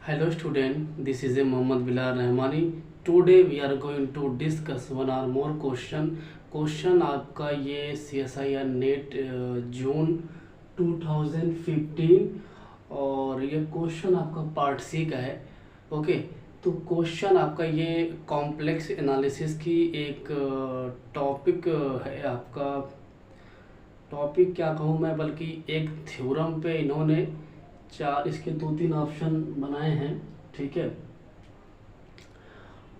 Hello student, this is a Mohammad Bilal Rahmani. Today we are going to discuss one or more question. Question आपका ये CSIR net जून 2015 और ये question आपका part सी का है। Okay, तो क्वेश्चन आपका ये कॉम्प्लेक्स एनालिसिस की एक टॉपिक है। आपका टॉपिक क्या कहूँ मैं, बल्कि एक थ्योरम पे इन्होंने चार इसके दो तीन ऑप्शन बनाए हैं, ठीक है।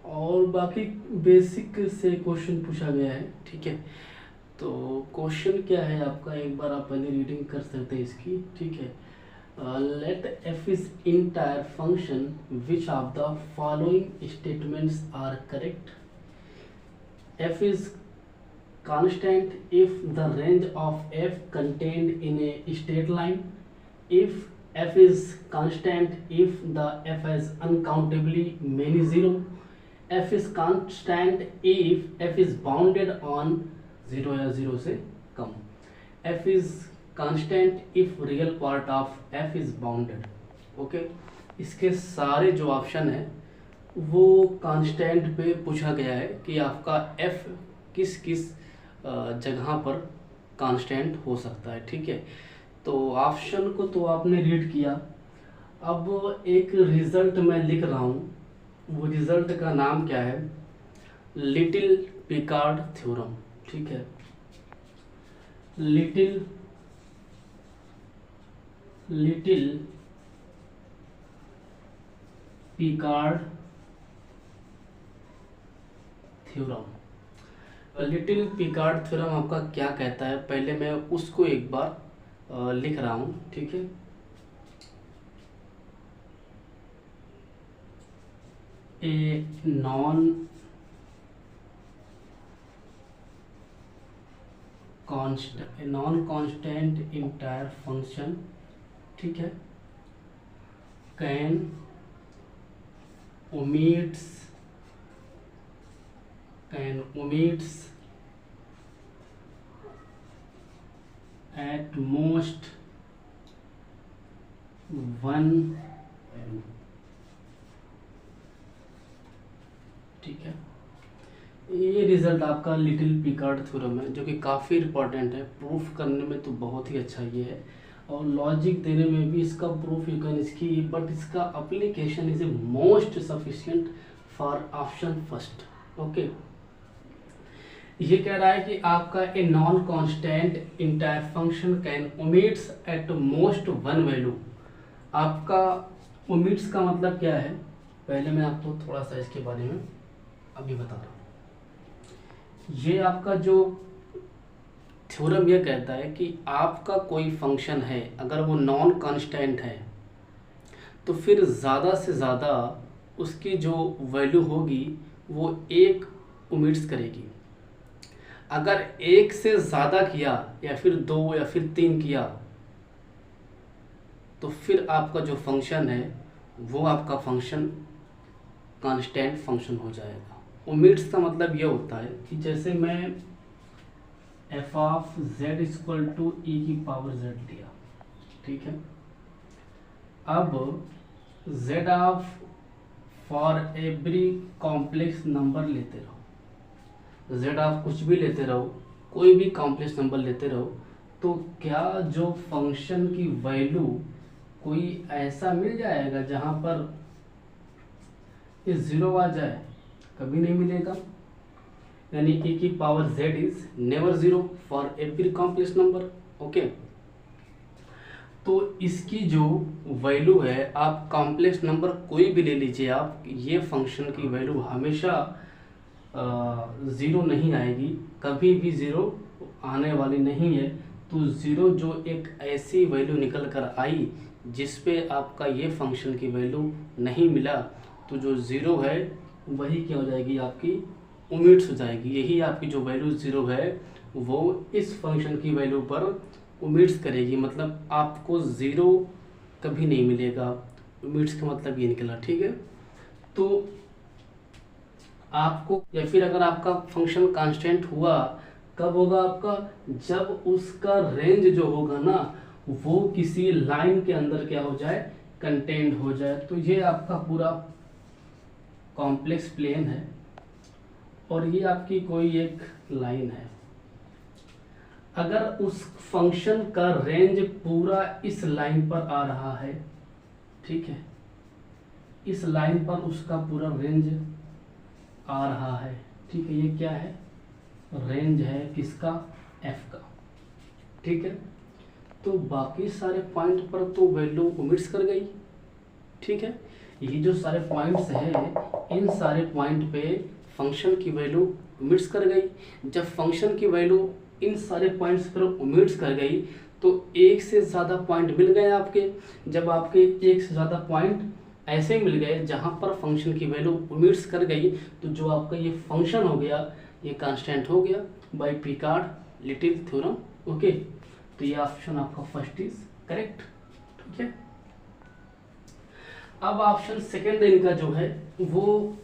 और बाकी बेसिक से क्वेश्चन पूछा गया है, ठीक है। तो क्वेश्चन क्या है आपका, एक बार आप पहले रीडिंग कर सकते हैं इसकी, ठीक है। Let F is entire function which of the following statements are correct. F is constant if the range of f contained in a straight line, if f is constant if the f has uncountably many zero, f is constant if f is bounded on 0 या 0 से कम, f is constant if real part of f is bounded। Okay, इसके सारे जो option है वो constant पे पूछा गया है कि आपका f किस किस जगह पर कांस्टेंट हो सकता है, ठीक है। तो ऑप्शन को तो आपने रीड किया। अब एक रिजल्ट मैं लिख रहा हूँ, वो रिजल्ट का नाम क्या है, लिटिल पिकार्ड थ्योरम, ठीक है। Little Picard theorem. Little Picard theorem आपका क्या कहता है, पहले मैं उसको एक बार लिख रहा हूँ, ठीक है। ए नॉन कांस्टेंट इंटायर फंक्शन, ठीक है, can omits at most one value, ठीक है। ये रिजल्ट आपका लिटिल पिकार्ड थ्योरम है, जो कि काफ़ी इंपॉर्टेंट है। प्रूफ करने में तो बहुत ही अच्छा ये है, और लॉजिक देने में भी इसका प्रूफ यू कैन इसकी, बट इसका application is a most sufficient for option first. Okay, ये कह रहा है कि आपका a non constant entire function can omits at most one value. आपका ओमिट्स का मतलब क्या है, पहले मैं आपको थोड़ा सा इसके बारे में अभी बता रहा हूँ। ये आपका जो थ्योरम ये कहता है कि आपका कोई फंक्शन है, अगर वो नॉन कांस्टेंट है तो फिर ज़्यादा से ज़्यादा उसकी जो वैल्यू होगी वो एक ओमिट्स करेगी। अगर एक से ज़्यादा किया या फिर दो या फिर तीन किया तो फिर आपका जो फंक्शन है वो आपका फंक्शन कांस्टेंट फंक्शन हो जाएगा। ओमिट्स का मतलब ये होता है कि जैसे मैं F of Z equal to E की पावर जेड लिया, ठीक है। अब Z of for every complex number लेते रहो, जेड आप कुछ भी लेते रहो, कोई भी कॉम्प्लेक्स नंबर लेते रहो, तो क्या जो फंक्शन की वैल्यू कोई ऐसा मिल जाएगा जहां पर ये जीरो आ जाए? कभी नहीं मिलेगा। यानी e की power z is never zero for every complex number. Okay, तो इसकी जो वैल्यू है, आप कॉम्प्लेक्स नंबर कोई भी ले लीजिए आप, ये फंक्शन की वैल्यू हमेशा ज़ीरो नहीं आएगी, कभी भी ज़ीरो आने वाली नहीं है। तो ज़ीरो जो एक ऐसी वैल्यू निकल कर आई जिस पे आपका ये फंक्शन की वैल्यू नहीं मिला, तो जो ज़ीरो है वही क्या हो जाएगी, आपकी ओमिट्स हो जाएगी। यही आपकी जो वैल्यू ज़ीरो है वो इस फंक्शन की वैल्यू पर ओमिट्स करेगी, मतलब आपको ज़ीरो कभी नहीं मिलेगा। ओमिट्स का मतलब ये निकला, ठीक है। तो आपको, या फिर अगर आपका फंक्शन कांस्टेंट हुआ कब होगा आपका, जब उसका रेंज जो होगा ना वो किसी लाइन के अंदर क्या हो जाए, कंटेंट हो जाए। तो ये आपका पूरा कॉम्प्लेक्स प्लेन है और ये आपकी कोई एक लाइन है। अगर उस फंक्शन का रेंज पूरा इस लाइन पर आ रहा है, ठीक है, इस लाइन पर उसका पूरा रेंज आ रहा है, ठीक है, ये क्या है, रेंज है किसका, एफ का, ठीक है। तो बाकी सारे पॉइंट पर तो वैल्यू ओमिट्स कर गई, ठीक है। ये जो सारे पॉइंट्स हैं इन सारे पॉइंट पे फंक्शन की वैल्यू ओमिट्स कर गई। जब फंक्शन की वैल्यू इन सारे पॉइंट्स पर ओमिट्स कर गई तो एक से ज़्यादा पॉइंट मिल गए आपके। जब आपके एक से ज़्यादा पॉइंट ऐसे मिल गए जहाँ पर फंक्शन की वैल्यू ओमिट्स कर गई, तो जो आपका ये फंक्शन हो गया ये कांस्टेंट हो गया by Picard little theorem. Okay, तो ये ऑप्शन आपका फर्स्ट इज करेक्ट, ठीक है। अब ऑप्शन सेकेंड इनका जो है वो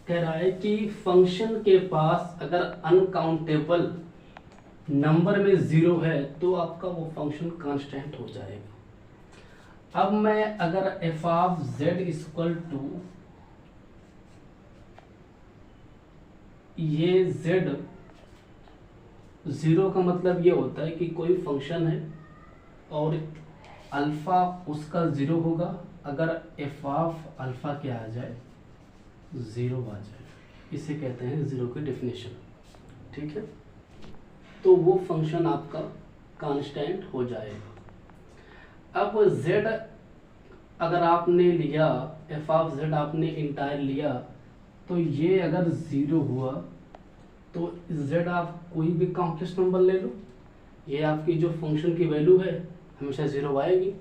कह रहा है कि फंक्शन के पास अगर अनकाउंटेबल नंबर में जीरो है तो आपका वो फंक्शन कांस्टेंट हो जाएगा। अब मैं अगर F of Z equal to ये जेड, जीरो का मतलब ये होता है कि कोई फंक्शन है और अल्फा उसका जीरो होगा, अगर एफ ऑफ अल्फा क्या आ जाए, जीरो आ जाए, इसे कहते हैं जीरो की डेफिनेशन, ठीक है। तो वो फंक्शन आपका कांस्टेंट हो जाएगा। अब z अगर आपने लिया, एफ ऑफ जेड आपने इंटायर लिया, तो ये अगर जीरो हुआ तो z आप कोई भी कॉम्प्लेक्स नंबर ले लो, ये आपकी जो फंक्शन की वैल्यू है हमेशा जीरो आएगी।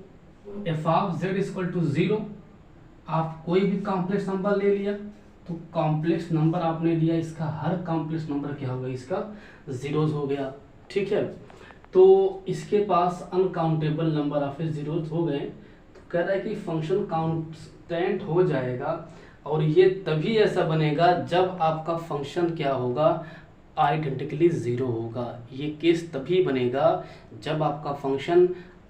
F of Z equal to zero, आप कोई भी कॉम्प्लेक्स नंबर ले लिया तो कॉम्प्लेक्स नंबर आपने लिया, इसका हर कॉम्प्लेक्स नंबर क्या होगा, इसका जीरोज हो गया, ठीक है। तो इसके पास अनकाउंटेबल नंबर ऑफ जीरोज हो गए, तो कह रहा है कि फंक्शन कांस्टेंट हो जाएगा और ये तभी ऐसा बनेगा जब आपका फंक्शन क्या होगा, आइडेंटिकली ज़ीरो होगा। ये केस तभी बनेगा जब आपका फंक्शन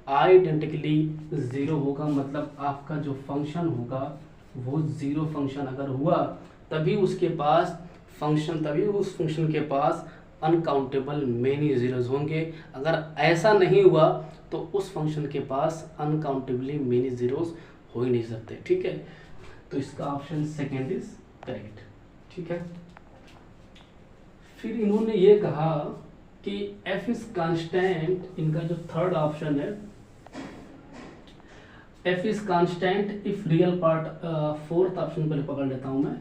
आइडेंटिकली ज़ीरो होगा, मतलब आपका जो फंक्शन होगा वो ज़ीरो फंक्शन अगर हुआ तभी उसके पास फंक्शन, तभी उस फंक्शन के पास अनकाउंटेबल मेनी जीरोज होंगे। अगर ऐसा नहीं हुआ तो उस फंक्शन के पास अनकाउंटेबली मेनी जीरोज हो ही नहीं सकते, ठीक है। तो इसका ऑप्शन सेकेंड इज करेक्ट, ठीक है। फिर इन्होंने ये कहा कि f इज कांस्टेंट, इनका जो थर्ड ऑप्शन है f is constant if real part, fourth option पहले पकड़ लेता हूं मैं,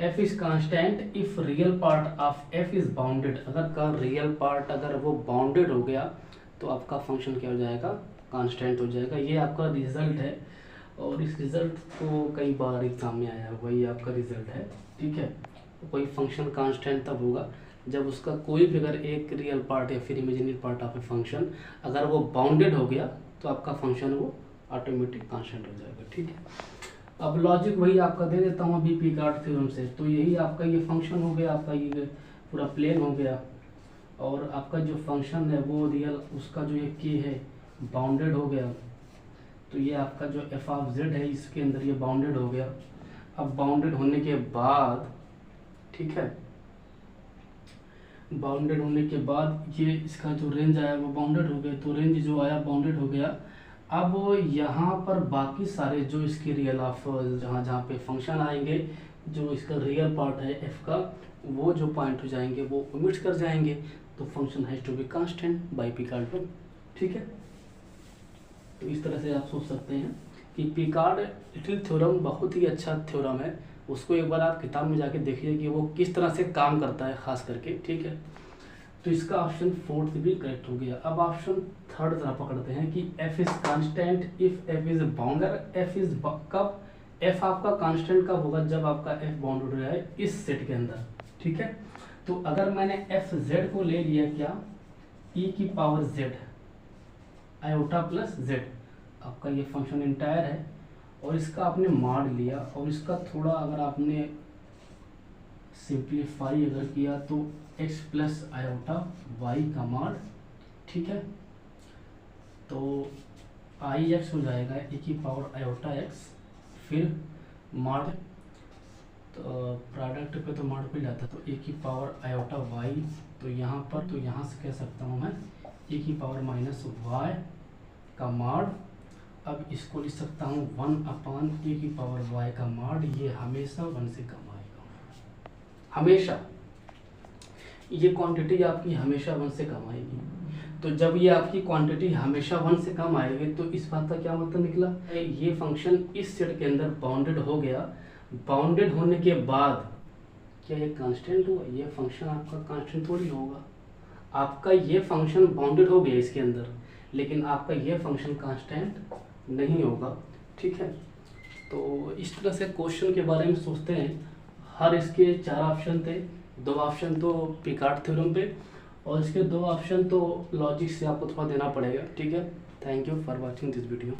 f is constant if real part of f is bounded. अगर का रियल पार्ट अगर वो बाउंडेड हो गया तो आपका फंक्शन क्या हो जाएगा, कांस्टेंट हो जाएगा। ये आपका रिजल्ट है और इस रिजल्ट को कई बार एग्जाम में आया, वही आपका रिजल्ट है, ठीक है। कोई फंक्शन कांस्टेंट तब होगा जब उसका कोई भी अगर एक रियल पार्ट या फिर imaginary part of a function अगर वो बाउंडेड हो गया तो आपका फंक्शन वो ऑटोमेटिक कांस्टेंट हो जाएगा, ठीक है। अब लॉजिक वही आपका दे देता हूँ अभी पिकार्ड थ्योरम से। तो यही आपका ये फंक्शन हो गया, आपका ये पूरा प्लेन हो गया और आपका जो फंक्शन है वो रियल, उसका जो ये के है बाउंडेड हो गया। तो ये आपका जो एफ ऑफ जेड है इसके अंदर ये बाउंडेड हो गया। अब बाउंडेड होने के बाद, ठीक है, बाउंडेड होने के बाद ये इसका जो रेंज आया वो बाउंडेड हो गया, तो रेंज जो आया बाउंडेड हो गया। अब यहाँ पर बाकी सारे जो इसके रियल ऑफ जहाँ जहाँ पे फंक्शन आएंगे, जो इसका रियल पार्ट है एफ का, वो जो पॉइंट हो जाएंगे वो ओमिट्स कर जाएंगे, तो function has to be constant by Picard one, ठीक है। तो इस तरह से आप सोच सकते हैं कि पिकार्ड लिटिल थ्योरम बहुत ही अच्छा थ्योरम है, उसको एक बार आप किताब में जाके देखिए कि वो किस तरह से काम करता है खास करके, ठीक है। तो इसका ऑप्शन फोर्थ भी करेक्ट हो गया। अब ऑप्शन थर्ड तरह पकड़ते हैं कि f is constant if f is bounded. f is कब, f आपका कांस्टेंट कब होगा, जब आपका f बाउंडेड हो जाए इस सेट के अंदर, ठीक है। तो अगर मैंने f z को ले लिया क्या, e की power z iota plus z, आपका ये फंक्शन इंटायर है और इसका आपने मॉड लिया और इसका थोड़ा अगर आपने सिंप्लीफाई अगर किया तो x प्लस आयोटा y का मॉड, ठीक है। तो आई एक्स हो जाएगा e की पावर आयोटा एक्स, फिर मॉड, तो प्रोडक्ट पे तो मॉड पे जाता है, तो e की पावर आयोटा वाई, तो यहाँ पर, तो यहाँ से कह सकता हूँ मैं e की पावर माइनस वाई का मॉड। अब इसको लिख सकता हूँ 1 e की पावर y का मॉड, ये हमेशा 1 से कम आएगा, हमेशा ये क्वांटिटी आपकी हमेशा 1 से कम आएगी। तो जब ये आपकी क्वांटिटी हमेशा 1 से कम आएगी तो इस बात का क्या मतलब निकला, ये फंक्शन इस सेट के अंदर बाउंडेड हो गया। बाउंडेड होने के बाद क्या ये कांस्टेंट हुआ? ये फंक्शन आपका कांस्टेंट थोड़ी होगा। आपका ये फंक्शन बाउंडेड हो गया इसके अंदर, लेकिन आपका ये फंक्शन कांस्टेंट नहीं होगा। ठीक है, तो इस तरह से क्वेश्चन के बारे में सोचते हैं। हर इसके 4 ऑप्शन थे, 2 ऑप्शन तो पिकार्ड थ्योरम पे, और इसके 2 ऑप्शन तो लॉजिक से आपको थोड़ा देना पड़ेगा। ठीक है, thank you for watching this video.